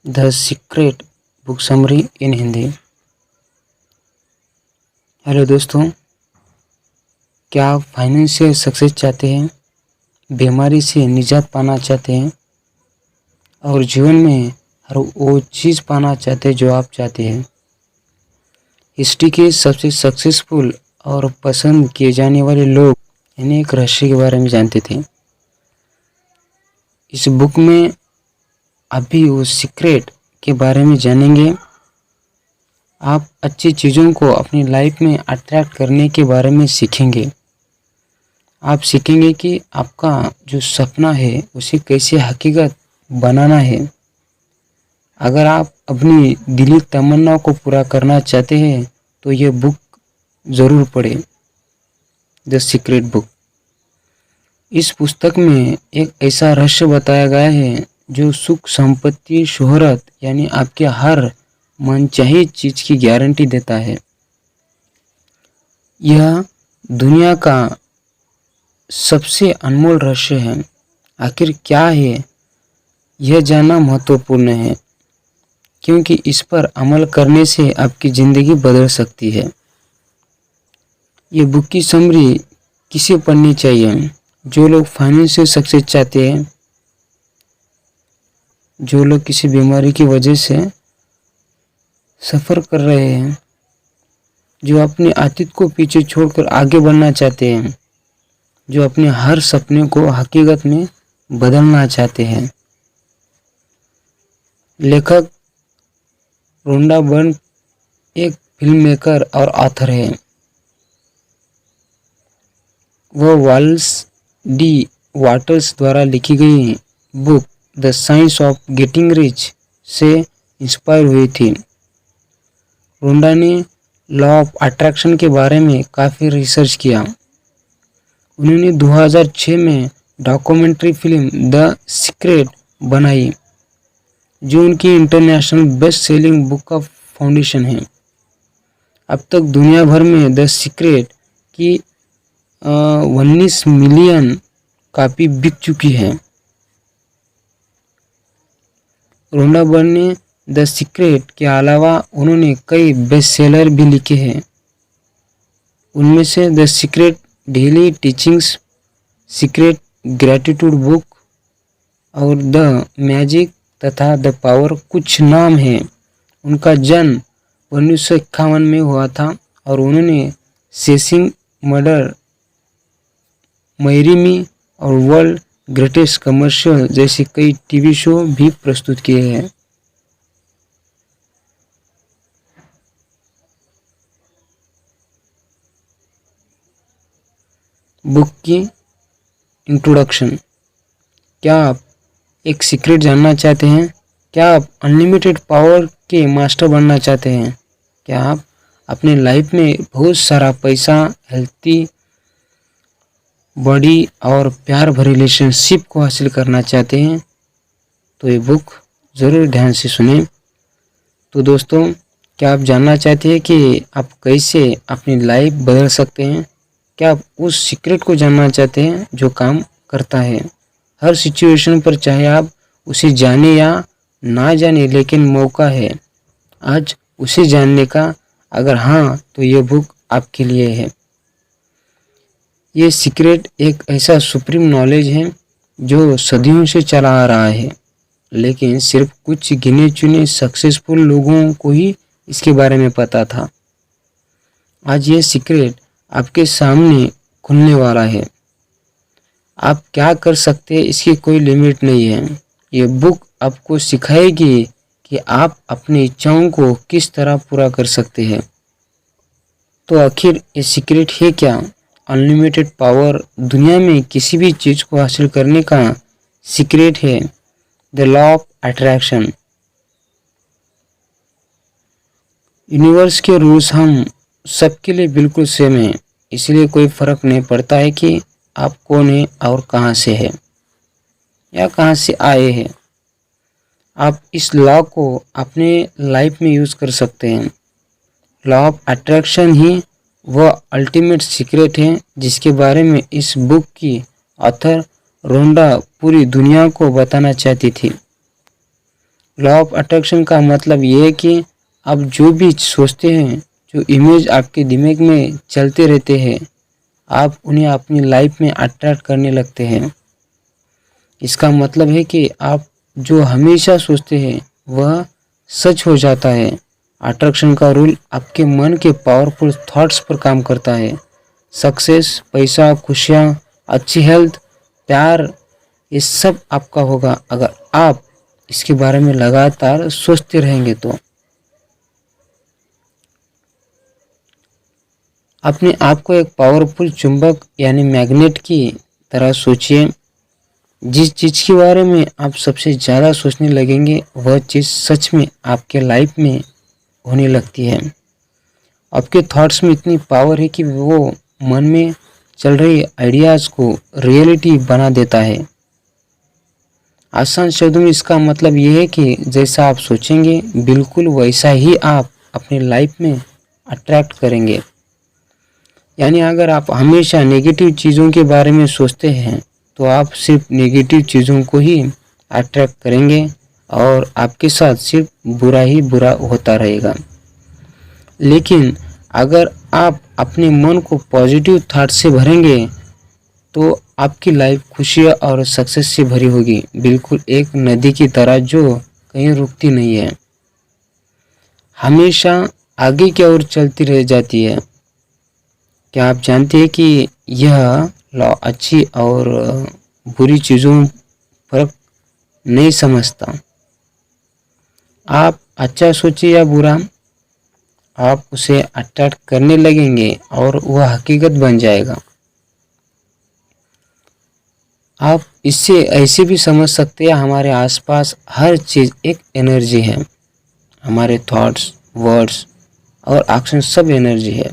The secret book summary in Hindi. Hello दोस्तों, क्या आप फाइनेंशियल सक्सेस चाहते हैं, बीमारी से निजात पाना चाहते हैं और जीवन में हर वो चीज़ पाना चाहते हैं जो आप चाहते हैं? हिस्ट्री के सबसे सक्सेसफुल और पसंद किए जाने वाले लोग यानी एक रहस्य के बारे में जानते थे। इस बुक में अभी वो सीक्रेट के बारे में जानेंगे। आप अच्छी चीज़ों को अपनी लाइफ में अट्रैक्ट करने के बारे में सीखेंगे। आप सीखेंगे कि आपका जो सपना है उसे कैसे हकीकत बनाना है। अगर आप अपनी दिली तमन्नाओं को पूरा करना चाहते हैं तो ये बुक ज़रूर पढ़ें, द सीक्रेट बुक। इस पुस्तक में एक ऐसा रहस्य बताया गया है जो सुख, संपत्ति, शोहरत यानी आपके हर मनचाही चीज़ की गारंटी देता है। यह दुनिया का सबसे अनमोल रहस्य है। आखिर क्या है, यह जानना महत्वपूर्ण है, क्योंकि इस पर अमल करने से आपकी ज़िंदगी बदल सकती है। ये बुक की समरी किसे पढ़नी चाहिए? जो लोग फाइनेंशियल सक्सेस चाहते हैं, जो लोग किसी बीमारी की वजह से सफ़र कर रहे हैं, जो अपने अतीत को पीछे छोड़कर आगे बढ़ना चाहते हैं, जो अपने हर सपने को हकीकत में बदलना चाहते हैं। लेखक रोंडा बर्न एक फिल्म मेकर और ऑथर है। वह वाल्स डी वाटर्स द्वारा लिखी गई book the science of getting rich से इंस्पायर हुई थी। रोंडा ने लॉ ऑफ अट्रैक्शन के बारे में काफ़ी रिसर्च किया। उन्होंने 2006 में डॉक्यूमेंट्री फिल्म द सीक्रेट बनाई, जो उनकी इंटरनेशनल बेस्ट सेलिंग बुक का फाउंडेशन है। अब तक दुनिया भर में द सीक्रेट की 19 मिलियन कापी बिक चुकी है। रोंडा बर्न ने द सीक्रेट के अलावा उन्होंने कई बेस्ट सेलर भी लिखे हैं। उनमें से the secret daily teachings, secret gratitude book और द मैजिक तथा द पावर कुछ नाम हैं। उनका जन्म 1951 में हुआ था और उन्होंने सेसिंग मर्डर मैरीमी और वर्ल्ड ग्रेटेस्ट कमर्शियल जैसे कई टीवी शो भी प्रस्तुत किए हैं। बुक की इंट्रोडक्शन। क्या आप एक सीक्रेट जानना चाहते हैं? क्या आप अनलिमिटेड पावर के मास्टर बनना चाहते हैं? क्या आप अपने लाइफ में बहुत सारा पैसा, हेल्थी बॉडी और प्यार भरे रिलेशनशिप को हासिल करना चाहते हैं? तो ये बुक ज़रूर ध्यान से सुनें। तो दोस्तों, क्या आप जानना चाहते हैं कि आप कैसे अपनी लाइफ बदल सकते हैं? क्या आप उस सीक्रेट को जानना चाहते हैं जो काम करता है हर सिचुएशन पर, चाहे आप उसे जाने या ना जाने, लेकिन मौका है आज उसे जानने का। अगर हाँ, तो ये बुक आपके लिए है। ये सीक्रेट एक ऐसा सुप्रीम नॉलेज है जो सदियों से चला आ रहा है, लेकिन सिर्फ कुछ गिने चुने सक्सेसफुल लोगों को ही इसके बारे में पता था। आज ये सीक्रेट आपके सामने खुलने वाला है। आप क्या कर सकते हैं, इसकी कोई लिमिट नहीं है। ये बुक आपको सिखाएगी कि आप अपनी इच्छाओं को किस तरह पूरा कर सकते हैं। तो आखिर ये सीक्रेट है क्या? Unlimited power. दुनिया में किसी भी चीज़ को हासिल करने का सीक्रेट है the law of attraction. Universe के रूल्स हम सबके लिए बिल्कुल सेम हैं, इसलिए कोई फ़र्क नहीं पड़ता है कि आप कौन हैं और कहाँ से हैं या कहाँ से आए हैं। आप इस लॉ को अपने लाइफ में यूज़ कर सकते हैं। लॉ ऑफ अट्रैक्शन ही वह अल्टीमेट सीक्रेट है जिसके बारे में इस बुक की ऑथर रोंडा पूरी दुनिया को बताना चाहती थी। लॉ ऑफ अट्रैक्शन का मतलब ये है कि आप जो भी सोचते हैं, जो इमेज आपके दिमाग में चलते रहते हैं, आप उन्हें अपनी लाइफ में अट्रैक्ट करने लगते हैं। इसका मतलब है कि आप जो हमेशा सोचते हैं वह सच हो जाता है। अट्रैक्शन का रूल आपके मन के पावरफुल थॉट्स पर काम करता है। सक्सेस, पैसा, खुशियाँ, अच्छी हेल्थ, प्यार, ये सब आपका होगा अगर आप इसके बारे में लगातार सोचते रहेंगे तो। अपने आप को एक पावरफुल चुंबक यानी मैग्नेट की तरह सोचिए। जिस चीज़ के बारे में आप सबसे ज़्यादा सोचने लगेंगे वह चीज़ सच में आपके लाइफ में होने लगती है। आपके थॉट्स में इतनी पावर है कि वो मन में चल रही आइडियाज़ को रियलिटी बना देता है। आसान शब्दों में इसका मतलब ये है कि जैसा आप सोचेंगे बिल्कुल वैसा ही आप अपनी लाइफ में अट्रैक्ट करेंगे। यानी अगर आप हमेशा नेगेटिव चीज़ों के बारे में सोचते हैं तो आप सिर्फ नेगेटिव चीज़ों को ही अट्रैक्ट करेंगे और आपके साथ सिर्फ बुरा ही बुरा होता रहेगा। लेकिन अगर आप अपने मन को पॉजिटिव थॉट से भरेंगे तो आपकी लाइफ खुशियाँ और सक्सेस से भरी होगी, बिल्कुल एक नदी की तरह जो कहीं रुकती नहीं है, हमेशा आगे की ओर चलती रह जाती है। क्या आप जानते हैं कि यह लॉ अच्छी और बुरी चीज़ों फर्क नहीं समझता। आप अच्छा सोचिए या बुरा, आप उसे अट्रैक्ट करने लगेंगे और वह हकीकत बन जाएगा। आप इससे ऐसे भी समझ सकते हैं हमारे आसपास हर चीज़ एक एनर्जी है। हमारे थॉट्स, वर्ड्स और एक्शन सब एनर्जी है।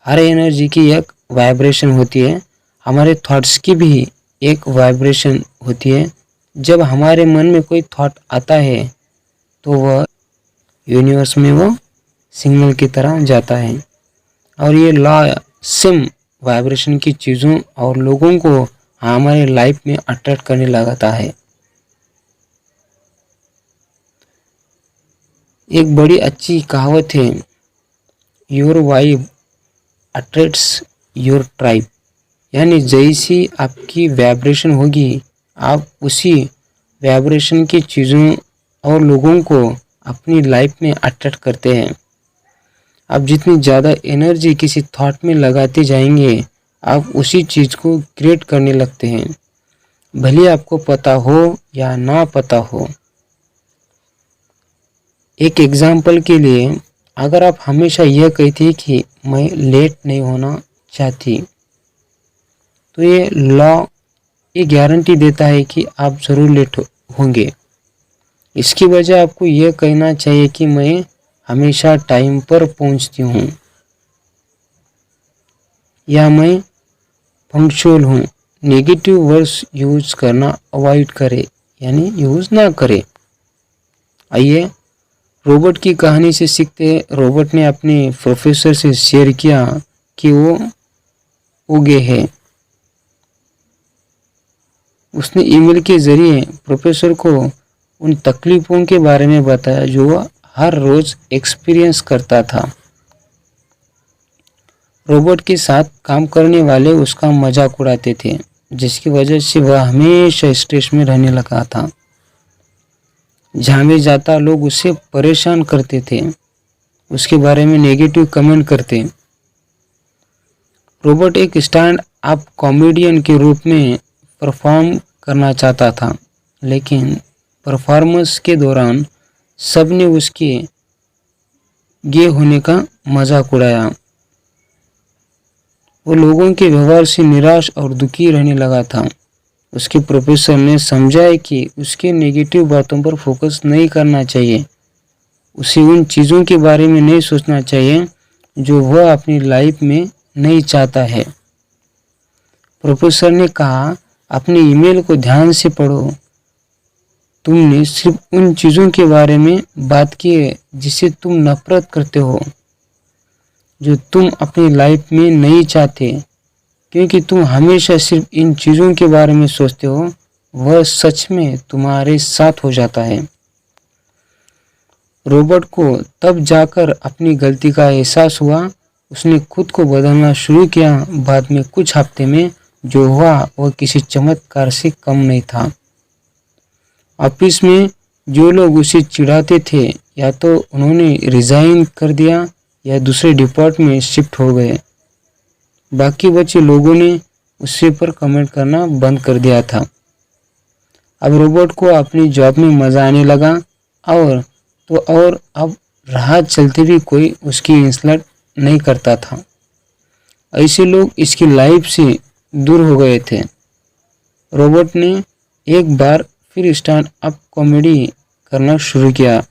हर एनर्जी की एक वाइब्रेशन होती है। हमारे थॉट्स की भी एक वाइब्रेशन होती है। जब हमारे मन में कोई थॉट आता है तो वह यूनिवर्स में वो सिग्नल की तरह जाता है और ये लॉ सेम वाइब्रेशन की चीज़ों और लोगों को हमारे लाइफ में अट्रैक्ट करने लगता है। एक बड़ी अच्छी कहावत है, your vibe attracts your tribe. यानी जैसी आपकी वाइब्रेशन होगी आप उसी वाइब्रेशन की चीज़ों और लोगों को अपनी लाइफ में अट्रैक्ट करते हैं। आप जितनी ज़्यादा एनर्जी किसी थॉट में लगाते जाएंगे आप उसी चीज़ को क्रिएट करने लगते हैं, भले आपको पता हो या ना पता हो। एक एग्जाम्पल के लिए, अगर आप हमेशा यह कहती कि मैं लेट नहीं होना चाहती तो ये लॉ ये गारंटी देता है कि आप ज़रूर लेट होंगे। इसकी वजह आपको यह कहना चाहिए कि मैं हमेशा टाइम पर पहुंचती हूँ या मैं पंक्चुअल हूँ। नेगेटिव वर्ड्स यूज करना अवॉइड करें, यानी यूज़ ना करें। आइए रोबोट की कहानी से सीखते हैं। रोबोट ने अपने प्रोफेसर से शेयर किया कि वो उगे है। उसने ईमेल के जरिए प्रोफेसर को उन तकलीफ़ों के बारे में बताया जो वह हर रोज़ एक्सपीरियंस करता था। रोबोट के साथ काम करने वाले उसका मजाक उड़ाते थे, जिसकी वजह से वह हमेशा स्ट्रेस में रहने लगा था। जहाँ भी जाता लोग उसे परेशान करते थे, उसके बारे में नेगेटिव कमेंट करते। रोबोट एक स्टैंड अप कॉमेडियन के रूप में परफॉर्म करना चाहता था, लेकिन परफॉर्मेंस के दौरान सबने उसके गे होने का मजाक उड़ाया। वो लोगों के व्यवहार से निराश और दुखी रहने लगा था। उसके प्रोफेसर ने समझाया कि उसके नेगेटिव बातों पर फोकस नहीं करना चाहिए, उसे उन चीज़ों के बारे में नहीं सोचना चाहिए जो वह अपनी लाइफ में नहीं चाहता है। प्रोफेसर ने कहा, अपने ईमेल को ध्यान से पढ़ो। तुमने सिर्फ उन चीज़ों के बारे में बात की है जिसे तुम नफरत करते हो, जो तुम अपनी लाइफ में नहीं चाहते, क्योंकि तुम हमेशा सिर्फ इन चीज़ों के बारे में सोचते हो, वह सच में तुम्हारे साथ हो जाता है। रोबोट को तब जाकर अपनी गलती का एहसास हुआ। उसने खुद को बदलना शुरू किया। बाद में कुछ हफ्ते में जो हुआ वह किसी चमत्कार से कम नहीं था। ऑफिस में जो लोग उसे चिढ़ाते थे या तो उन्होंने रिजाइन कर दिया या दूसरे डिपार्टमेंट में शिफ्ट हो गए। बाकी बचे लोगों ने उससे पर कमेंट करना बंद कर दिया था। अब रोबोट को अपनी जॉब में मज़ा आने लगा और अब राह चलते भी कोई उसकी इंसल्ट नहीं करता था। ऐसे लोग इसकी लाइफ से दूर हो गए थे। रोबोट ने एक बार फिर स्टैंड अप कॉमेडी करना शुरू किया।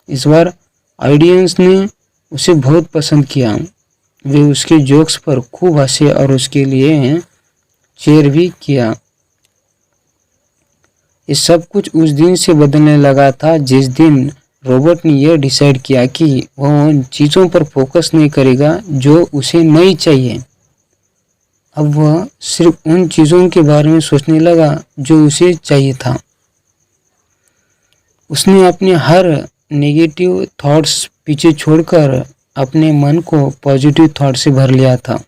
इस बार ऑडियंस ने उसे बहुत पसंद किया। वे उसके जोक्स पर खूब हंसे और उसके लिए चीयर भी किया। ये सब कुछ उस दिन से बदलने लगा था जिस दिन रोबोट ने यह डिसाइड किया कि वह उन चीज़ों पर फोकस नहीं करेगा जो उसे नहीं चाहिए। अब वह सिर्फ उन चीज़ों के बारे में सोचने लगा जो उसे चाहिए था। उसने अपने हर नेगेटिव थॉट्स पीछे छोड़कर अपने मन को पॉजिटिव थॉट से भर लिया था।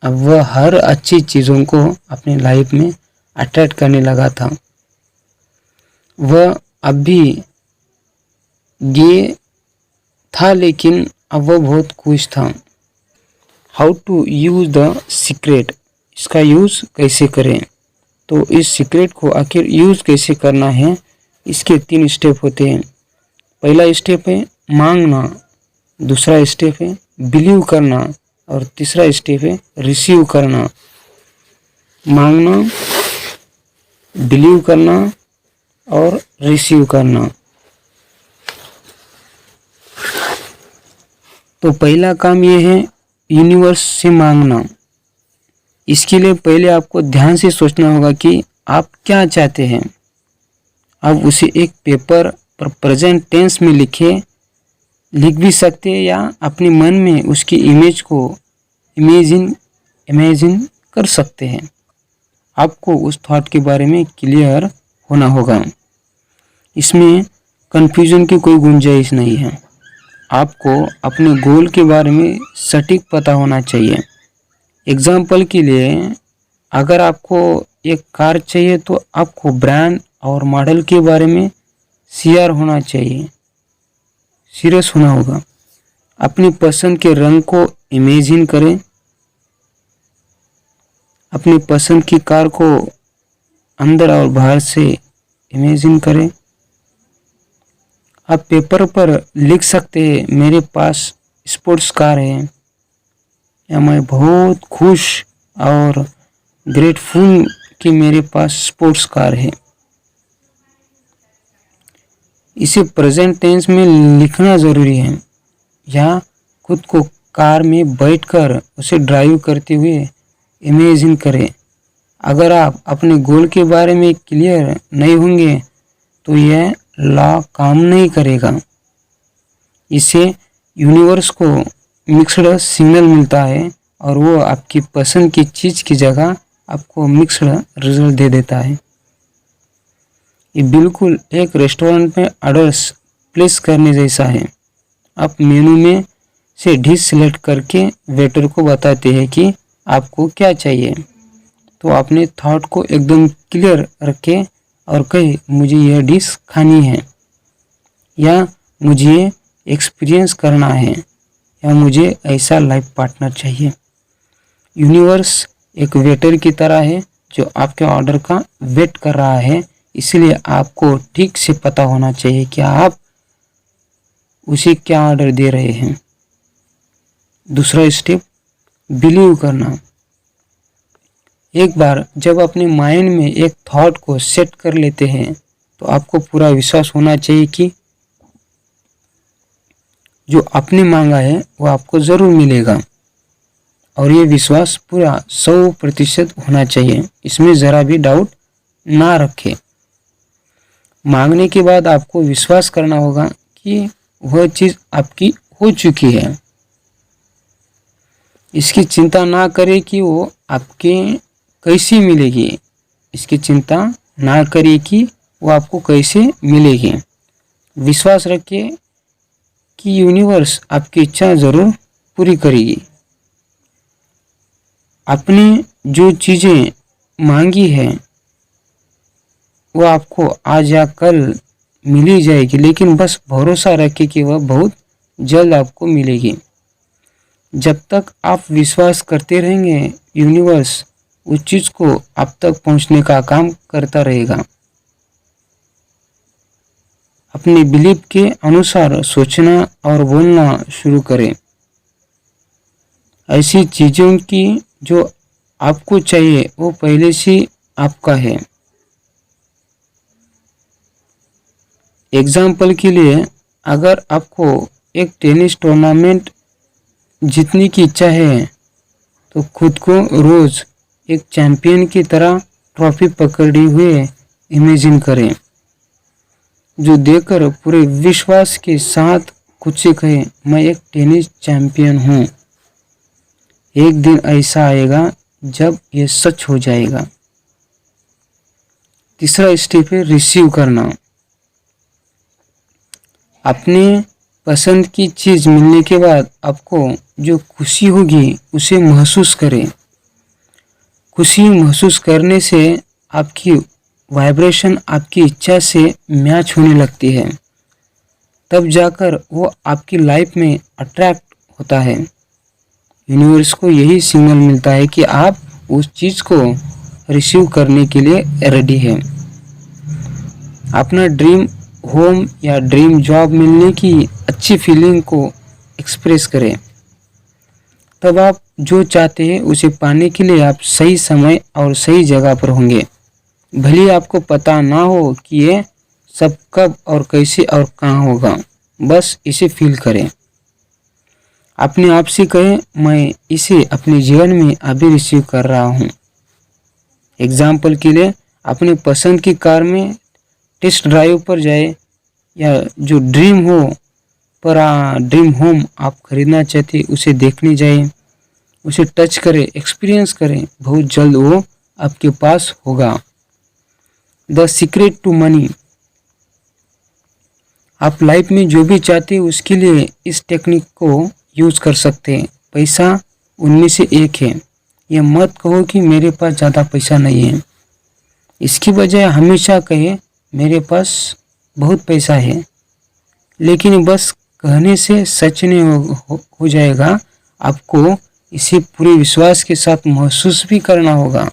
अब वह हर अच्छी चीज़ों को अपने लाइफ में अट्रैक्ट करने लगा था। वह अब भी गे था लेकिन अब वह बहुत खुश था। How to use the secret, इसका यूज़ कैसे करें। तो इस सीक्रेट को आखिर यूज़ कैसे करना है, इसके 3 स्टेप होते हैं। पहला स्टेप है मांगना, दूसरा स्टेप है बिलीव करना और तीसरा स्टेप है रिसीव करना। मांगना, बिलीव करना और रिसीव करना। तो पहला काम यह है यूनिवर्स से मांगना। इसके लिए पहले आपको ध्यान से सोचना होगा कि आप क्या चाहते हैं। आप उसे एक पेपर पर प्रेजेंट टेंस में लिख भी सकते हैं या अपने मन में उसकी इमेज को इमेजिन कर सकते हैं। आपको उस थॉट के बारे में क्लियर होना होगा। इसमें कन्फ्यूजन की कोई गुंजाइश नहीं है। आपको अपने गोल के बारे में सटीक पता होना चाहिए। एग्जाम्पल के लिए अगर आपको एक कार चाहिए तो आपको ब्रांड और मॉडल के बारे में सीरियस होना चाहिए, सीरियस होना होगा। अपनी पसंद के रंग को इमेजिन करें। अपनी पसंद की कार को अंदर और बाहर से इमेजिन करें। आप पेपर पर लिख सकते हैं मेरे पास स्पोर्ट्स कार है या मैं बहुत खुश और ग्रेटफुल कि मेरे पास स्पोर्ट्स कार है। इसे प्रेजेंट टेंस में लिखना ज़रूरी है या खुद को कार में बैठकर उसे ड्राइव करते हुए इमेजिन करें। अगर आप अपने गोल के बारे में क्लियर नहीं होंगे तो यह लॉ काम नहीं करेगा। इससे यूनिवर्स को मिक्स्ड सिग्नल मिलता है और वो आपकी पसंद की चीज़ की जगह आपको मिक्स्ड रिजल्ट दे देता है। ये बिल्कुल एक रेस्टोरेंट में ऑर्डर्स प्लेस करने जैसा है। आप मेनू में से डिश सेलेक्ट करके वेटर को बताते हैं कि आपको क्या चाहिए। तो अपने थॉट को एकदम क्लियर रखें और कहे मुझे यह डिश खानी है या मुझे एक्सपीरियंस करना है या मुझे ऐसा लाइफ पार्टनर चाहिए। यूनिवर्स एक वेटर की तरह है जो आपके ऑर्डर का वेट कर रहा है। इसलिए आपको ठीक से पता होना चाहिए कि आप उसे क्या ऑर्डर दे रहे हैं। दूसरा स्टेप बिलीव करना। एक बार जब अपने माइंड में एक थॉट को सेट कर लेते हैं तो आपको पूरा विश्वास होना चाहिए कि जो आपने मांगा है वो आपको ज़रूर मिलेगा। और ये विश्वास पूरा 100% होना चाहिए, इसमें ज़रा भी डाउट ना रखें। मांगने के बाद आपको विश्वास करना होगा कि वह चीज़ आपकी हो चुकी है। इसकी चिंता ना करें कि वो आपके कैसी मिलेगी। इसकी चिंता ना करिए कि वो आपको कैसे मिलेगी। विश्वास रखिए कि यूनिवर्स आपकी इच्छा ज़रूर पूरी करेगी। आपने जो चीज़ें मांगी है वो आपको आज या कल मिल ही जाएगी, लेकिन बस भरोसा रखिए कि वह बहुत जल्द आपको मिलेगी। जब तक आप विश्वास करते रहेंगे, यूनिवर्स उस चीज़ को आप तक पहुंचने का काम करता रहेगा। अपने बिलीफ के अनुसार सोचना और बोलना शुरू करें। ऐसी चीज़ों की जो आपको चाहिए वो पहले से आपका है। एग्जाम्पल के लिए, अगर आपको एक टेनिस टूर्नामेंट जीतने की इच्छा है तो खुद को रोज़ एक चैंपियन की तरह ट्रॉफी पकड़े हुए इमेजिन करें, जो देखकर पूरे विश्वास के साथ खुद से कहें, मैं एक टेनिस चैंपियन हूँ। एक दिन ऐसा आएगा जब ये सच हो जाएगा। तीसरा स्टेप है रिसीव करना। अपने पसंद की चीज़ मिलने के बाद आपको जो खुशी होगी उसे महसूस करें। खुशी महसूस करने से आपकी वाइब्रेशन आपकी इच्छा से मैच होने लगती है, तब जाकर वो आपकी लाइफ में अट्रैक्ट होता है। यूनिवर्स को यही सिग्नल मिलता है कि आप उस चीज़ को रिसीव करने के लिए रेडी हैं। अपना ड्रीम होम या ड्रीम जॉब मिलने की अच्छी फीलिंग को एक्सप्रेस करें। तब आप जो चाहते हैं उसे पाने के लिए आप सही समय और सही जगह पर होंगे। भले आपको पता ना हो कि ये सब कब और कैसे और कहाँ होगा, बस इसे फील करें। अपने आप से कहें, मैं इसे अपने जीवन में अभी रिसीव कर रहा हूँ। एग्जाम्पल के लिए, अपने पसंद की कार में टेस्ट ड्राइव पर जाए, या जो ड्रीम हो पर ड्रीम होम आप खरीदना चाहते उसे देखने जाए, उसे टच करें, एक्सपीरियंस करें। बहुत जल्द वो आपके पास होगा। The secret to money. आप लाइफ में जो भी चाहते हैं उसके लिए इस टेक्निक को यूज कर सकते हैं। पैसा उनमें से एक है। यह मत कहो कि मेरे पास ज़्यादा पैसा नहीं है। इसकी बजाय हमेशा कहे, मेरे पास बहुत पैसा है। लेकिन बस कहने से सच नहीं हो जाएगा, आपको इसे पूरे विश्वास के साथ महसूस भी करना होगा।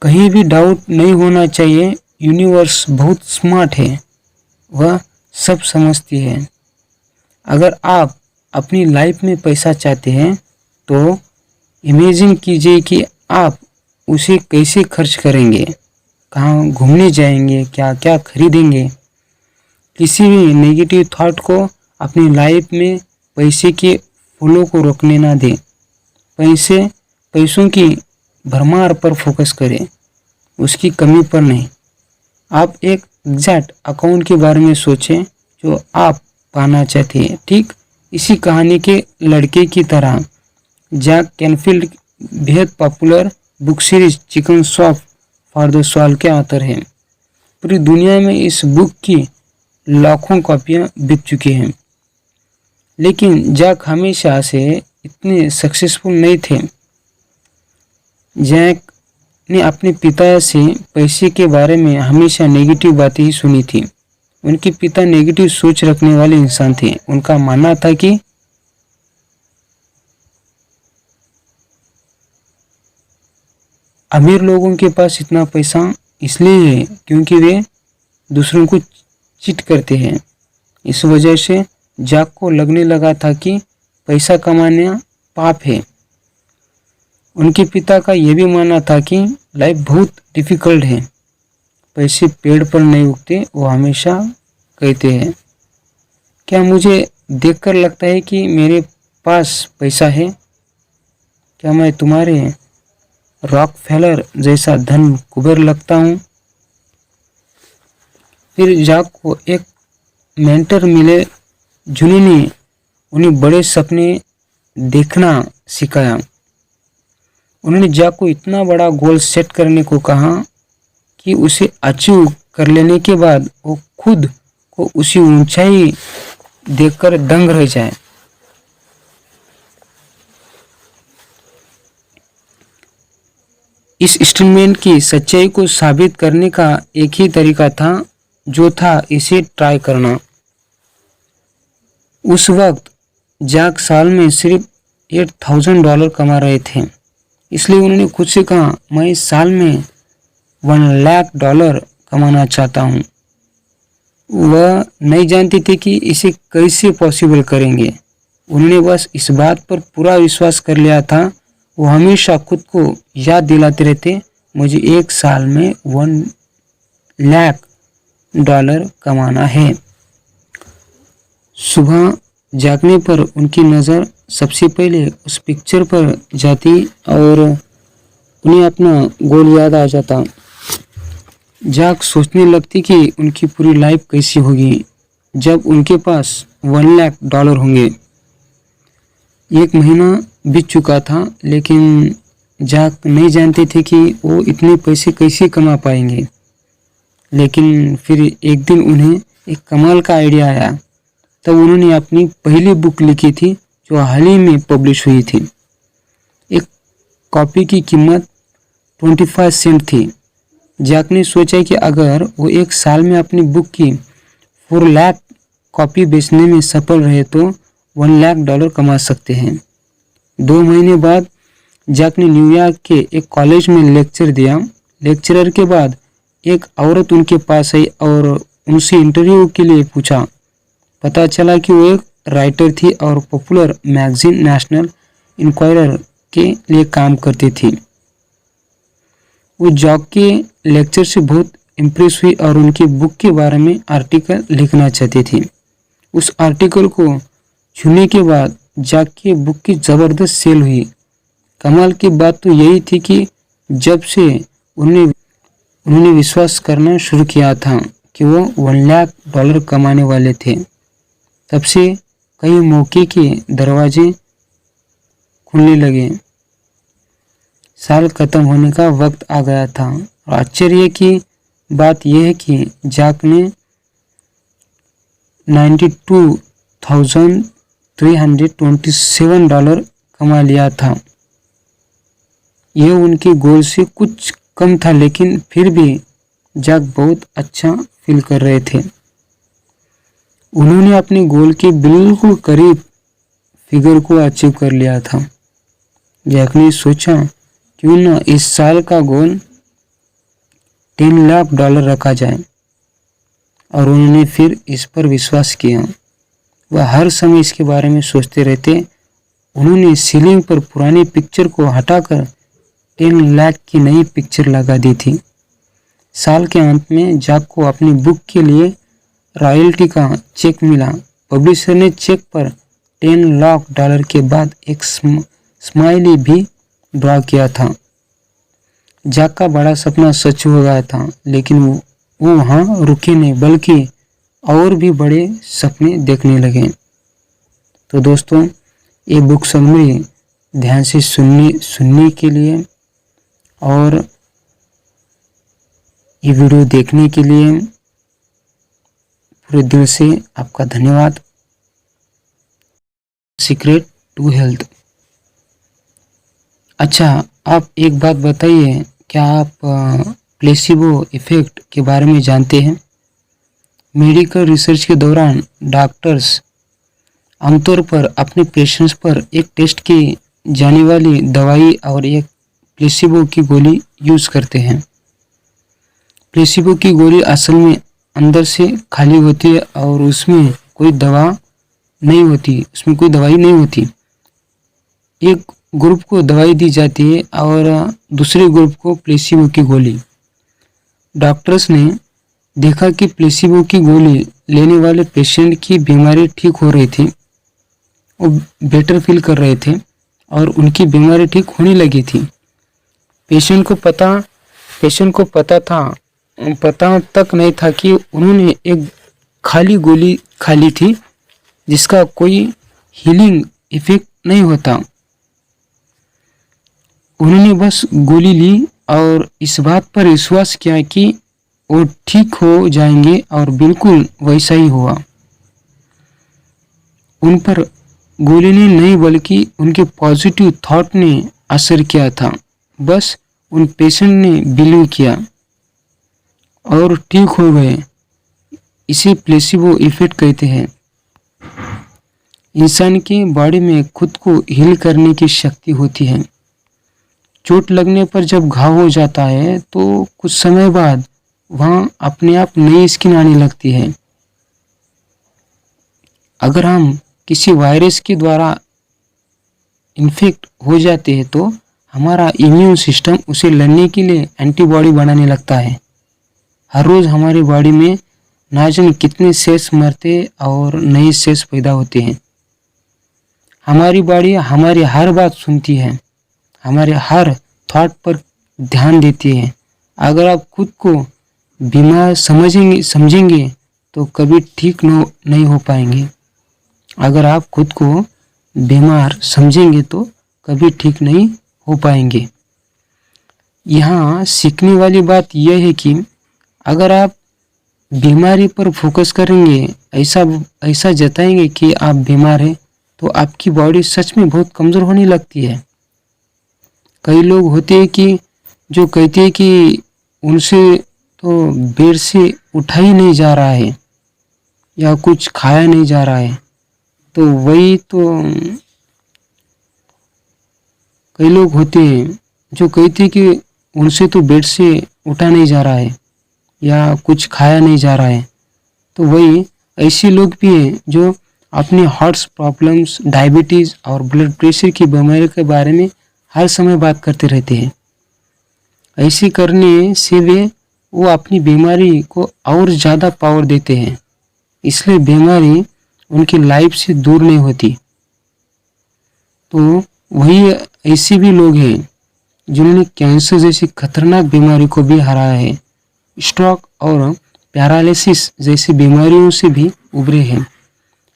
कहीं भी डाउट नहीं होना चाहिए। यूनिवर्स बहुत स्मार्ट है, वह सब समझती है। अगर आप अपनी लाइफ में पैसा चाहते हैं तो इमेजिन कीजिए कि आप उसे कैसे खर्च करेंगे, कहाँ घूमने जाएंगे, क्या क्या खरीदेंगे। किसी भी नेगेटिव थॉट को अपनी लाइफ में पैसे के फ्लो को रोकने ना दें। पैसों की भरमार पर फोकस करें, उसकी कमी पर नहीं। आप एक एग्जैक्ट अकाउंट के बारे में सोचें जो आप पाना चाहते हैं। ठीक इसी कहानी के लड़के की तरह जैक कैनफील्ड बेहद popular book series chicken soup for the soul के ऑथर हैं। पूरी दुनिया में इस बुक की लाखों कॉपियां बिक चुकी हैं। लेकिन जैक हमेशा से इतने सक्सेसफुल नहीं थे। जैक ने अपने पिता से पैसे के बारे में हमेशा नेगेटिव बातें ही सुनी थी। उनके पिता नेगेटिव सोच रखने वाले इंसान थे। उनका मानना था कि अमीर लोगों के पास इतना पैसा इसलिए है क्योंकि वे दूसरों को चीट करते हैं। इस वजह से जैक को लगने लगा था कि पैसा कमाना पाप है। उनके पिता का यह भी मानना था कि लाइफ बहुत डिफिकल्ट है, पैसे पेड़ पर नहीं उगते, वो हमेशा कहते हैं। क्या मुझे देखकर लगता है कि मेरे पास पैसा है? क्या मैं तुम्हारे रॉकफेलर जैसा धन कुबेर लगता हूँ? फिर जैक को एक मेंटर मिले जिन्होंने उन्हें बड़े सपने देखना सिखाया। उन्होंने जैक को इतना बड़ा गोल सेट करने को कहा कि उसे अचीव कर लेने के बाद वो खुद को उसी ऊंचाई देखकर दंग रह जाए। इस स्टेटमेंट की सच्चाई को साबित करने का एक ही तरीका था, जो था इसे ट्राई करना। उस वक्त जैक साल में सिर्फ $8,000 कमा रहे थे, इसलिए उन्होंने खुद से कहा, मैं साल में $1,00,000 कमाना चाहता हूँ। वह नहीं जानते थे कि इसे कैसे पॉसिबल करेंगे। उन्होंने बस इस बात पर पूरा विश्वास कर लिया था। वो हमेशा खुद को याद दिलाते रहते, मुझे एक साल में $1,00,000 कमाना है। सुबह जागने पर उनकी नज़र सबसे पहले उस पिक्चर पर जाती और उन्हें अपना गोल याद आ जाता। जैक सोचने लगती कि उनकी पूरी लाइफ कैसी होगी जब उनके पास $1,00,000 होंगे। एक महीना बीत चुका था, लेकिन जैक नहीं जानते थे कि वो इतने पैसे कैसे कमा पाएंगे। लेकिन फिर एक दिन उन्हें एक कमाल का आइडिया आया। तब उन्होंने अपनी पहली बुक लिखी थी, जो हाल ही में पब्लिश हुई थी। एक कॉपी की कीमत 25 सेंट थी। जैक ने सोचा कि अगर वो एक साल में अपनी बुक की 4 लाख कॉपी बेचने में सफल रहे तो $1,00,000 कमा सकते हैं। 2 महीने बाद जैक ने न्यूयॉर्क के एक कॉलेज में लेक्चर दिया। लेक्चरर के बाद एक औरत उनके पास आई और उनसे इंटरव्यू के लिए पूछा। पता चला कि वो एक राइटर थी और पॉपुलर मैगजीन नेशनल इंक्वायरर के लिए काम करती थी। वो जॉक के लेक्चर से बहुत इम्प्रेस हुई और उनकी बुक के बारे में आर्टिकल लिखना चाहती थी। उस आर्टिकल को छूने के बाद जॉक की बुक की ज़बरदस्त सेल हुई। कमाल की बात तो यही थी कि जब से उन्होंने विश्वास करना शुरू किया था कि वो $1,00,000 कमाने वाले थे, तब से कई मौके के दरवाजे खुलने लगे। साल खत्म होने का वक्त आ गया था और आश्चर्य की बात यह है कि जैक ने $92,327 कमा लिया था। यह उनके गोल से कुछ कम था, लेकिन फिर भी जैक बहुत अच्छा फील कर रहे थे। उन्होंने अपने गोल के बिल्कुल करीब फिगर को अचीव कर लिया था। जैक ने सोचा, क्यों न इस साल का गोल $10,00,000 रखा जाए, और उन्होंने फिर इस पर विश्वास किया। वह हर समय इसके बारे में सोचते रहते। उन्होंने सीलिंग पर पुरानी पिक्चर को हटाकर 10 लाख की नई पिक्चर लगा दी थी। साल के अंत में जैक को अपनी बुक के लिए रॉयल्टी का चेक मिला। पब्लिशर ने चेक पर $10,00,000 के बाद एक स्माइली भी ड्रॉ किया था। जैक का बड़ा सपना सच हो गया था, लेकिन वो वहाँ रुके नहीं, बल्कि और भी बड़े सपने देखने लगे। तो दोस्तों, ये बुक समरी ध्यान से सुनने के लिए और ये वीडियो देखने के लिए पूरे दिल से आपका धन्यवाद। Secret to health. अच्छा, आप एक बात बताइए, क्या आप प्लेसिबो इफेक्ट के बारे में जानते हैं? मेडिकल रिसर्च के दौरान डॉक्टर्स आमतौर पर अपने पेशेंट्स पर एक टेस्ट की जाने वाली दवाई और एक प्लेसिबो की गोली यूज़ करते हैं। प्लेसिबो की गोली असल में अंदर से खाली होती है और उसमें कोई दवाई नहीं होती। एक ग्रुप को दवाई दी जाती है और दूसरे ग्रुप को प्लेसिबो की गोली। डॉक्टर्स ने देखा कि प्लेसिबो की गोली लेने वाले पेशेंट की बीमारी ठीक हो रही थी, वो बेटर फील कर रहे थे और उनकी बीमारी ठीक होने लगी थी। पेशेंट को पता तक नहीं था कि उन्होंने एक खाली गोली खा ली थी जिसका कोई हीलिंग इफेक्ट नहीं होता। उन्होंने बस गोली ली और इस बात पर विश्वास किया कि वो ठीक हो जाएंगे और बिल्कुल वैसा ही हुआ। उन पर गोली ने नहीं बल्कि उनके पॉजिटिव थॉट ने असर किया था। बस उन पेशेंट ने बिलीव किया और ठीक हो गए। इसे प्लेसिबो इफेक्ट कहते हैं। इंसान की बॉडी में खुद को हील करने की शक्ति होती है। चोट लगने पर जब घाव हो जाता है तो कुछ समय बाद वहां अपने आप नई स्किन आने लगती है। अगर हम किसी वायरस के द्वारा इन्फेक्ट हो जाते हैं तो हमारा इम्यून सिस्टम उसे लड़ने के लिए एंटीबॉडी बनाने लगता है। हर रोज हमारी बॉडी में ना जाने कितने सेल्स मरते और नए सेल्स पैदा होते हैं। हमारी बॉडी हमारी हर बात सुनती है, हमारे हर थॉट पर ध्यान देती है। अगर आप खुद को बीमार समझेंगे तो कभी ठीक नहीं हो पाएंगे। अगर आप खुद को बीमार समझेंगे तो कभी ठीक नहीं हो पाएंगे। यहाँ सीखने वाली बात यह है कि अगर आप बीमारी पर फोकस करेंगे, ऐसा जताएंगे कि आप बीमार हैं, तो आपकी बॉडी सच में बहुत कमज़ोर होने लगती है। कई लोग होते हैं कि जो कहते हैं कि उनसे तो बेड से उठा ही नहीं जा रहा है या कुछ खाया नहीं जा रहा है। तो वही तो कई लोग होते हैं जो कहते हैं कि उनसे तो बेड से उठा नहीं जा रहा है या कुछ खाया नहीं जा रहा है। तो वही ऐसे लोग भी हैं जो अपने हार्ट प्रॉब्लम्स, डायबिटीज़ और ब्लड प्रेशर की बीमारी के बारे में हर समय बात करते रहते हैं। ऐसे करने से वो अपनी बीमारी को और ज़्यादा पावर देते हैं, इसलिए बीमारी उनकी लाइफ से दूर नहीं होती। तो वही ऐसे भी लोग हैं जिन्होंने कैंसर जैसी खतरनाक बीमारी को भी हराया है, स्ट्रोक और पैरालिसिस जैसी बीमारियों से भी उभरे हैं।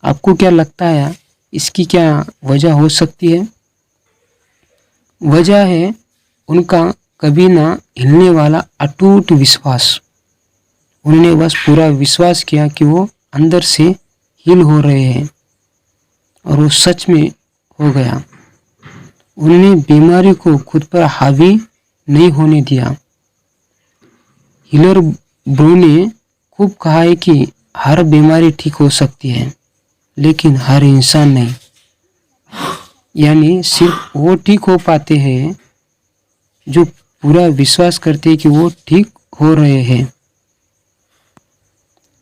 आपको क्या लगता है इसकी क्या वजह हो सकती है? वजह है उनका कभी ना हिलने वाला अटूट विश्वास। उन्होंने बस पूरा विश्वास किया कि वो अंदर से हील हो रहे हैं और वो सच में हो गया। उन्होंने बीमारी को खुद पर हावी नहीं होने दिया। हीलर ब्रो ने खूब कहा है कि हर बीमारी ठीक हो सकती है, लेकिन हर इंसान नहीं। यानी सिर्फ वो ठीक हो पाते हैं जो पूरा विश्वास करते हैं कि वो ठीक हो रहे हैं।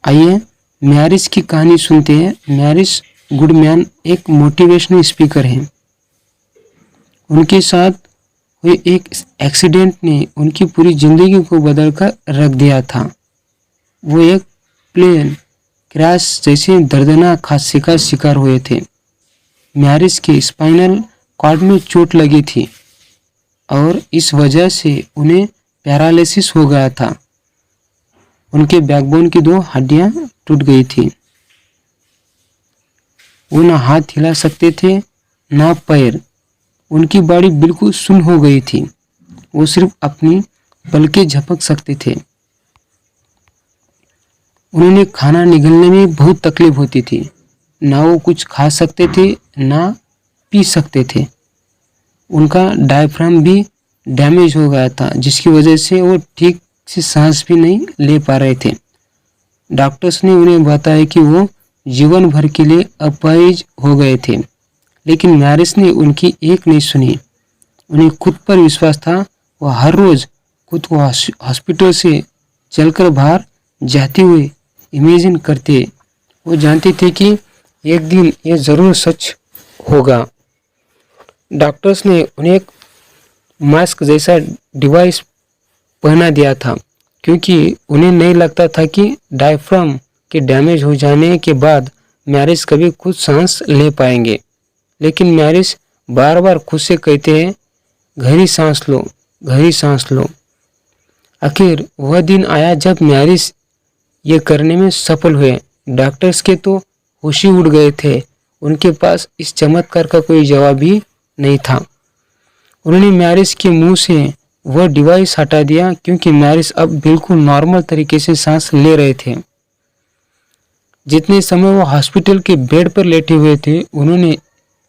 आइए मैरिस की कहानी सुनते हैं। मैरिस गुडमैन एक मोटिवेशनल स्पीकर हैं। उनके साथ हुए एक एक्सीडेंट ने उनकी पूरी जिंदगी को बदलकर रख दिया था। वो एक प्लेन क्रैश जैसे दर्दनाक हादसे का शिकार हुए थे। मैरिस के स्पाइनल कॉर्ड में चोट लगी थी और इस वजह से उन्हें पैरालिसिस हो गया था। उनके बैकबोन की 2 हड्डियां टूट गई थी। वो ना हाथ हिला सकते थे ना पैर। उनकी बॉडी बिल्कुल सुन्न हो गई थी। वो सिर्फ अपनी पलकें झपक सकते थे। उन्हें खाना निगलने में बहुत तकलीफ होती थी। ना वो कुछ खा सकते थे ना पी सकते थे। उनका डायफ्राम भी डैमेज हो गया था, जिसकी वजह से वो ठीक से सांस भी नहीं ले पा रहे थे। डॉक्टर्स ने उन्हें बताया कि वो जीवन भर के लिए अपाहिज हो गए थे, लेकिन मैरिस ने उनकी एक नहीं सुनी। उन्हें खुद पर विश्वास था। वो हर रोज खुद को हॉस्पिटल से चलकर बाहर जाते हुए इमेजिन करते। वो जानते थे कि एक दिन ये जरूर सच होगा। डॉक्टर्स ने उन्हें एक मास्क जैसा डिवाइस पहना दिया था, क्योंकि उन्हें नहीं लगता था कि डायफ्राम के डैमेज हो जाने के बाद मैरिस कभी खुद सांस ले पाएंगे। लेकिन मैरिस बार बार खुद से कहते हैं, गहरी सांस लो, गहरी सांस लो। आखिर वह दिन आया जब मैरिस ये करने में सफल हुए। डॉक्टर्स के तो होश ही उड़ गए थे। उनके पास इस चमत्कार का कोई जवाब ही नहीं था। उन्होंने मैरिस के मुंह से वह डिवाइस हटा दिया क्योंकि मैरिस अब बिल्कुल नॉर्मल तरीके से सांस ले रहे थे। जितने समय वो हॉस्पिटल के बेड पर लेटे हुए थे, उन्होंने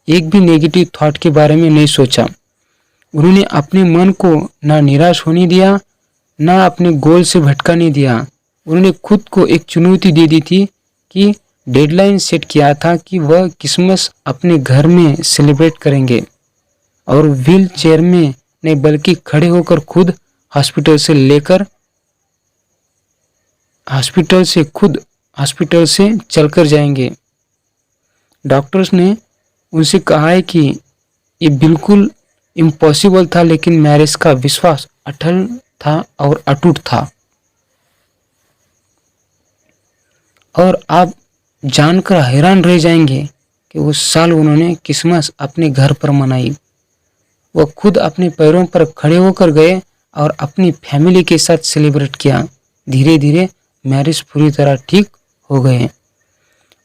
एक भी नेगेटिव थॉट के बारे में नहीं सोचा। उन्होंने अपने मन को ना निराश होने दिया, ना अपने गोल से भटकाने दिया। उन्होंने खुद को एक चुनौती दे दी थी कि डेडलाइन सेट किया था कि वह क्रिसमस अपने घर में सेलिब्रेट करेंगे और व्हील चेयर में नहीं बल्कि खड़े होकर खुद हॉस्पिटल से चलकर जाएंगे। डॉक्टर्स ने उनसे कहा है कि ये बिल्कुल इम्पॉसिबल था, लेकिन मैरिज का विश्वास अटल था और अटूट था। और आप जानकर हैरान रह जाएंगे कि उस साल उन्होंने क्रिसमस अपने घर पर मनाई। वह खुद अपने पैरों पर खड़े होकर गए और अपनी फैमिली के साथ सेलिब्रेट किया। धीरे धीरे मैरिज पूरी तरह ठीक हो गए।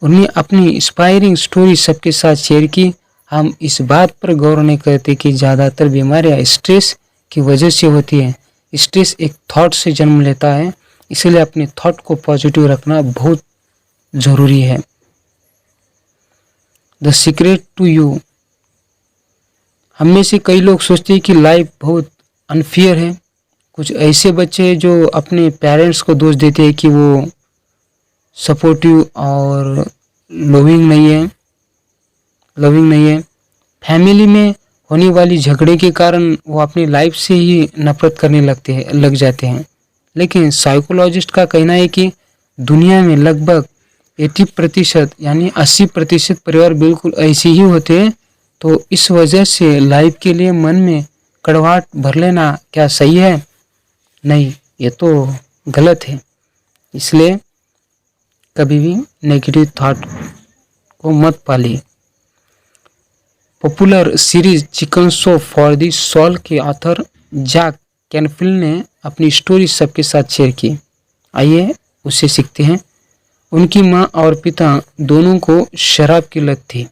उन्होंने अपनी इंस्पायरिंग स्टोरी सबके साथ शेयर की। हम इस बात पर गौर नहीं करते कि ज़्यादातर बीमारियां स्ट्रेस की वजह से होती है। स्ट्रेस एक थॉट से जन्म लेता है, इसलिए अपने थॉट को पॉजिटिव रखना बहुत ज़रूरी है। The secret to you. हम में से कई लोग सोचते हैं कि लाइफ बहुत अनफेयर है। कुछ ऐसे बच्चे हैं जो अपने पेरेंट्स को दोष देते हैं कि वो सपोर्टिव और लविंग नहीं है। फैमिली में होने वाली झगड़े के कारण वो अपनी लाइफ से ही नफरत करने लग जाते हैं। लेकिन साइकोलॉजिस्ट का कहना है कि दुनिया में लगभग 80% यानी 80% परिवार बिल्कुल ऐसे ही होते हैं। तो इस वजह से लाइफ के लिए मन में कड़वाहट भर लेना क्या सही है? नहीं, ये तो गलत है। इसलिए कभी भी नेगेटिव थॉट को मत पालिए। Popular series chicken soup for the soul के ऑथर जैक कैनफिल्ड ने अपनी स्टोरी सबके साथ शेयर की। आइए उससे सीखते हैं। उनकी माँ और पिता दोनों को शराब की लत थी।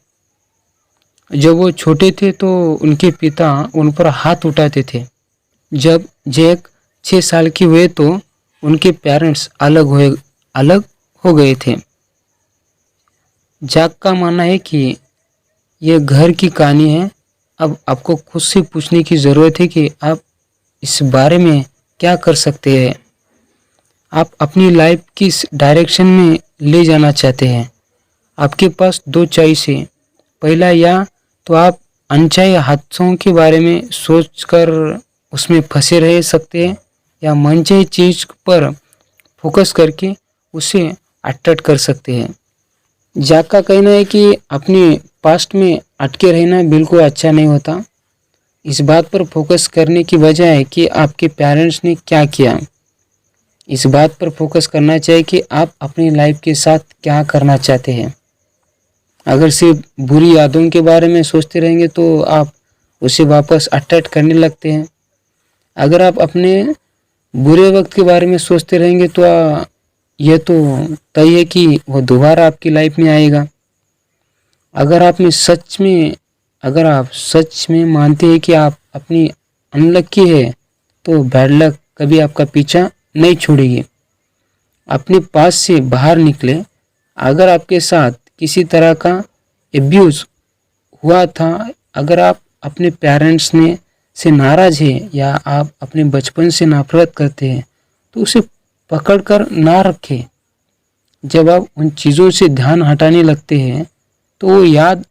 जब वो छोटे थे तो उनके पिता उन पर हाथ उठाते थे। जब जैक 6 साल के हुए तो उनके पेरेंट्स अलग हो गए थे। जैक का मानना है कि यह घर की कहानी है। अब आपको खुद से पूछने की ज़रूरत है कि आप इस बारे में क्या कर सकते हैं। आप अपनी लाइफ किस डायरेक्शन में ले जाना चाहते हैं? आपके पास 2 चॉइस है। पहला, या तो आप अनचाहे हादसों के बारे में सोचकर उसमें फंसे रह सकते हैं, या मनचाही चीज पर फोकस करके उसे अट्रैक्ट कर सकते हैं। जैक का कहना है कि अपने पास्ट में अटके रहना बिल्कुल अच्छा नहीं होता। इस बात पर फोकस करने की बजाय कि आपके पेरेंट्स ने क्या किया, इस बात पर फोकस करना चाहिए कि आप अपनी लाइफ के साथ क्या करना चाहते हैं। अगर सिर्फ बुरी यादों के बारे में सोचते रहेंगे तो आप उसे वापस अट्रैक्ट करने लगते हैं। अगर आप अपने बुरे वक्त के बारे में सोचते रहेंगे तो यह तो तय है कि वह दोबारा आपकी लाइफ में आएगा। अगर आप सच में मानते हैं कि आप अपनी अनलकी है, तो बैड लक कभी आपका पीछा नहीं छोड़ेगी। अपने पास से बाहर निकले। अगर आपके साथ किसी तरह का एब्यूज़ हुआ था, अगर आप अपने पेरेंट्स से नाराज़ हैं, या आप अपने बचपन से नफरत करते हैं, तो उसे पकड़कर ना रखें। जब आप उन चीज़ों से ध्यान हटाने लगते हैं तो वो याद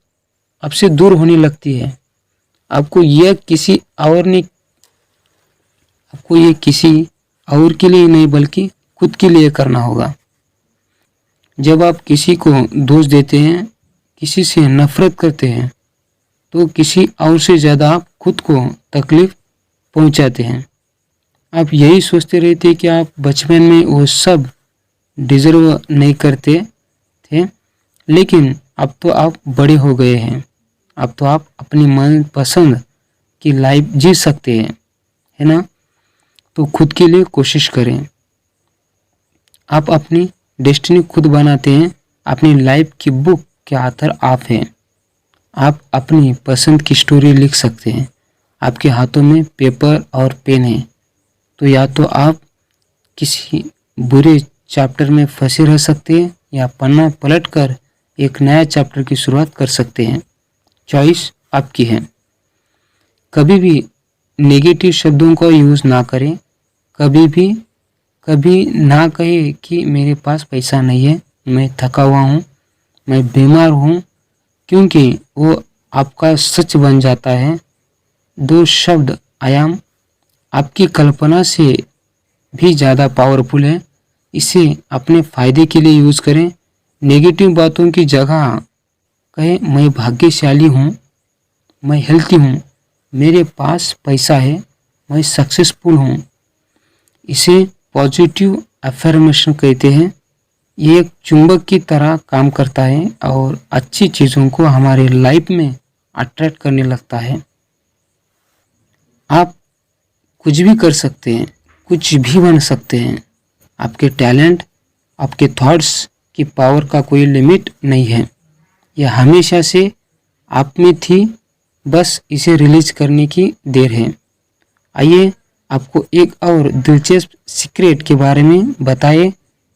आपसे दूर होने लगती है। आपको ये किसी और के लिए नहीं बल्कि खुद के लिए करना होगा। जब आप किसी को दोष देते हैं, किसी से नफरत करते हैं, तो किसी और से ज़्यादा आप खुद को तकलीफ पहुंचाते हैं। आप यही सोचते रहते हैं कि आप बचपन में वो सब डिजर्व नहीं करते थे, लेकिन अब तो आप बड़े हो गए हैं। अब तो आप अपनी मनपसंद की लाइफ जी सकते हैं, है ना? तो खुद के लिए कोशिश करें। आप अपनी डेस्टिनी खुद बनाते हैं। अपनी लाइफ की बुक के ऑथर आप हैं। आप अपनी पसंद की स्टोरी लिख सकते हैं। आपके हाथों में पेपर और पेन है, तो या तो आप किसी बुरे चैप्टर में फंसे रह सकते हैं या पन्ना पलटकर एक नया चैप्टर की शुरुआत कर सकते हैं। चॉइस आपकी है। कभी भी नेगेटिव शब्दों का यूज़ ना करें। कभी ना कहे कि मेरे पास पैसा नहीं है, मैं थका हुआ हूँ, मैं बीमार हूँ, क्योंकि वो आपका सच बन जाता है। दो शब्द आयाम आपकी कल्पना से भी ज़्यादा पावरफुल है। इसे अपने फ़ायदे के लिए यूज़ करें। नेगेटिव बातों की जगह कहें मैं भाग्यशाली हूँ, मैं हेल्थी हूँ, मेरे पास पैसा है, मैं सक्सेसफुल हूँ। इसे पॉजिटिव अफर्मेशन कहते हैं। ये एक चुंबक की तरह काम करता है और अच्छी चीज़ों को हमारे लाइफ में अट्रैक्ट करने लगता है। आप कुछ भी कर सकते हैं, कुछ भी बन सकते हैं। आपके टैलेंट, आपके थॉट्स की पावर का कोई लिमिट नहीं है। यह हमेशा से आप में थी, बस इसे रिलीज करने की देर है। आइए आपको एक और दिलचस्प सीक्रेट के बारे में बताएं।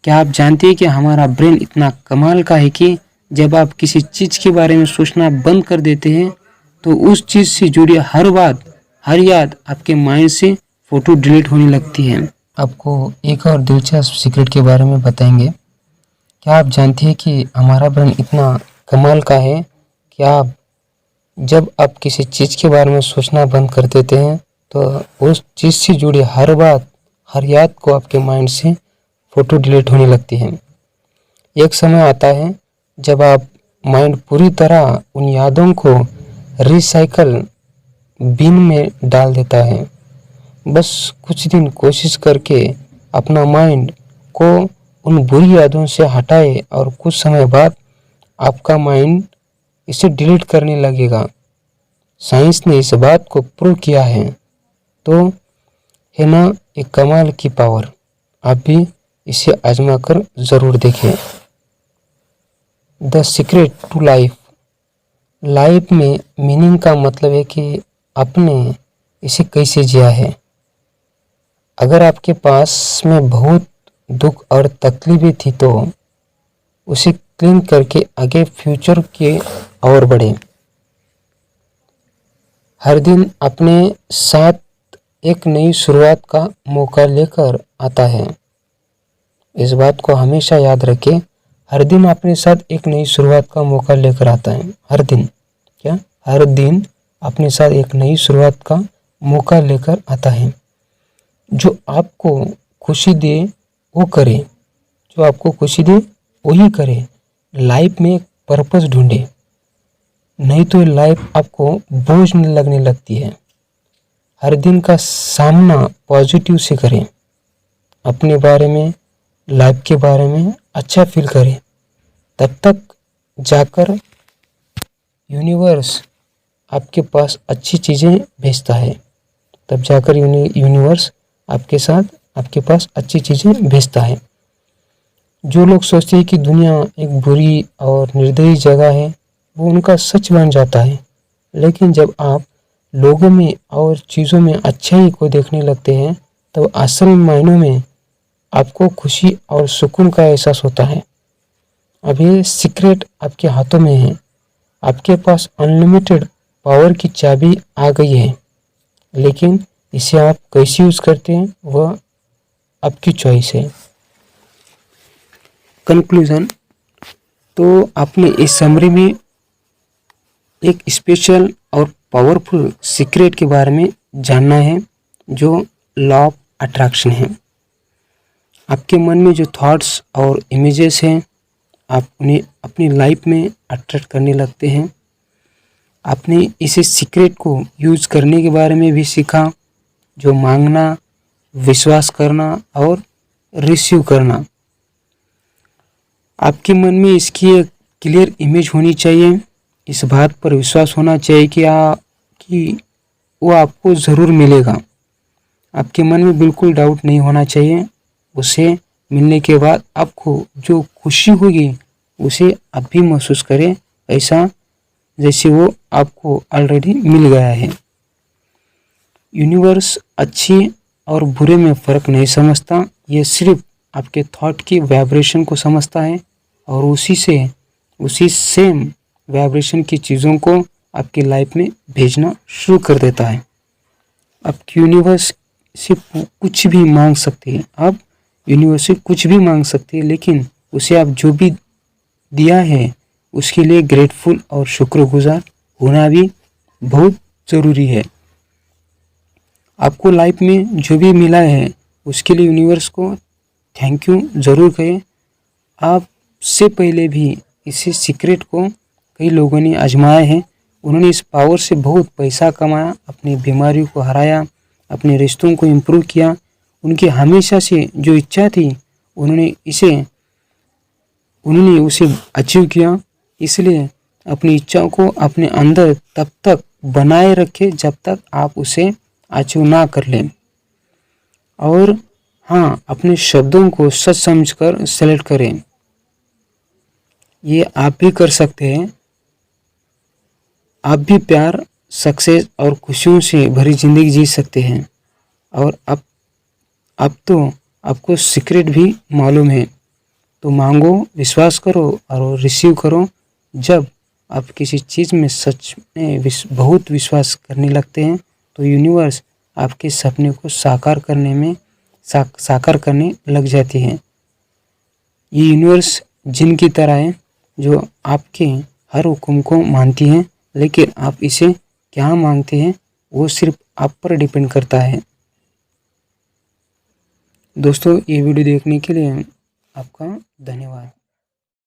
क्या आप जानते हैं कि हमारा ब्रेन इतना कमाल का है कि जब आप किसी चीज़ के बारे में सोचना बंद कर देते हैं तो उस चीज़ से जुड़ी हर बात, हर याद आपके माइंड से फ़ोटो डिलीट होने लगती है। आपको एक और दिलचस्प सीक्रेट के बारे में बताएंगे। क्या आप जानते हैं कि हमारा ब्रेन इतना कमाल का है कि जब आप किसी चीज़ के बारे में सोचना बंद कर देते हैं तो उस चीज़ से जुड़ी हर बात, हर याद को आपके माइंड से फ़ोटो डिलीट होने लगती है। एक समय आता है जब आप माइंड पूरी तरह उन यादों को रिसाइकल बिन में डाल देता है। बस कुछ दिन कोशिश करके अपना माइंड को उन बुरी यादों से हटाए और कुछ समय बाद आपका माइंड इसे डिलीट करने लगेगा। साइंस ने इस बात को प्रूव किया है। तो है ना एक कमाल की पावर। आप भी इसे आजमा कर ज़रूर देखें। The secret to life. Life में मीनिंग का मतलब है कि आपने इसे कैसे जिया है। अगर आपके पास में बहुत दुख और तकलीफें थी तो उसे क्लीन करके आगे फ्यूचर के और बढ़े। हर दिन अपने साथ एक नई शुरुआत का मौका लेकर आता है। इस बात को हमेशा याद रखें। हर दिन अपने साथ एक नई शुरुआत का मौका लेकर आता है। हर दिन क्या? हर दिन अपने साथ एक नई शुरुआत का मौका लेकर आता है। जो आपको खुशी दे वो करे, जो आपको खुशी दे वही करे। लाइफ में एक पर्पस ढूंढे, नहीं तो लाइफ आपको बोझ लगने लगती है। हर दिन का सामना पॉजिटिव से करें। अपने बारे में, लाइफ के बारे में अच्छा फील करें। तब तक जाकर यूनिवर्स आपके पास अच्छी चीज़ें भेजता है। तब जाकर यूनिवर्स आपके पास अच्छी चीज़ें भेजता है। जो लोग सोचते हैं कि दुनिया एक बुरी और निर्दयी जगह है, वो उनका सच बन जाता है। लेकिन जब आप लोगों में और चीज़ों में अच्छाई को देखने लगते हैं तो असल मायनों में आपको खुशी और सुकून का एहसास होता है। अब ये सीक्रेट आपके हाथों में है। आपके पास अनलिमिटेड पावर की चाबी आ गई है, लेकिन इसे आप कैसे यूज़ करते हैं वह आपकी चॉइस है। कंक्लूजन। तो आपने इस समरी में एक स्पेशल और पावरफुल सीक्रेट के बारे में जानना है जो लॉ ऑफ अट्रैक्शन है। आपके मन में जो थॉट्स और इमेजेस हैं आप उन्हें अपनी लाइफ में अट्रैक्ट करने लगते हैं। आपने इसे सीक्रेट को यूज़ करने के बारे में भी सीखा, जो मांगना, विश्वास करना और रिसीव करना। आपके मन में इसकी एक क्लियर इमेज होनी चाहिए। इस बात पर विश्वास होना चाहिए कि वो आपको ज़रूर मिलेगा। आपके मन में बिल्कुल डाउट नहीं होना चाहिए। उसे मिलने के बाद आपको जो खुशी होगी उसे आप भी महसूस करें, ऐसा जैसे वो आपको ऑलरेडी मिल गया है। यूनिवर्स अच्छे और बुरे में फ़र्क नहीं समझता, ये सिर्फ आपके थॉट की वाइब्रेशन को समझता है और उसी सेम वाइब्रेशन की चीज़ों को आपकी लाइफ में भेजना शुरू कर देता है। आपकी यूनिवर्स से कुछ भी मांग सकती है, आप यूनिवर्स से कुछ भी मांग सकती है, लेकिन उसे आप जो भी दिया है उसके लिए ग्रेटफुल और शुक्रगुजार होना भी बहुत ज़रूरी है। आपको लाइफ में जो भी मिला है उसके लिए यूनिवर्स को थैंक यू ज़रूर कहें। आपसे पहले भी इसी सीक्रेट को कई लोगों ने आजमाया है, उन्होंने इस पावर से बहुत पैसा कमाया, अपनी बीमारियों को हराया, अपने रिश्तों को इम्प्रूव किया। उनकी हमेशा से जो इच्छा थी उन्होंने उसे अचीव किया। इसलिए अपनी इच्छाओं को अपने अंदर तब तक बनाए रखें जब तक आप उसे अचीव ना कर लें। और हाँ, अपने शब्दों को सच समझकर सेलेक्ट करें। ये आप भी कर सकते हैं। आप भी प्यार, सक्सेस और खुशियों से भरी ज़िंदगी जी सकते हैं। और अब तो आपको सीक्रेट भी मालूम है, तो मांगो, विश्वास करो और रिसीव करो। जब आप किसी चीज़ में सच में बहुत विश्वास करने लगते हैं तो यूनिवर्स आपके सपने को साकार करने लग जाती है। ये यूनिवर्स जिनकी तरह है जो आपके हर हुक्म को मानती है, लेकिन आप इसे क्या मांगते हैं वो सिर्फ आप पर डिपेंड करता है। दोस्तों, ये वीडियो देखने के लिए आपका धन्यवाद।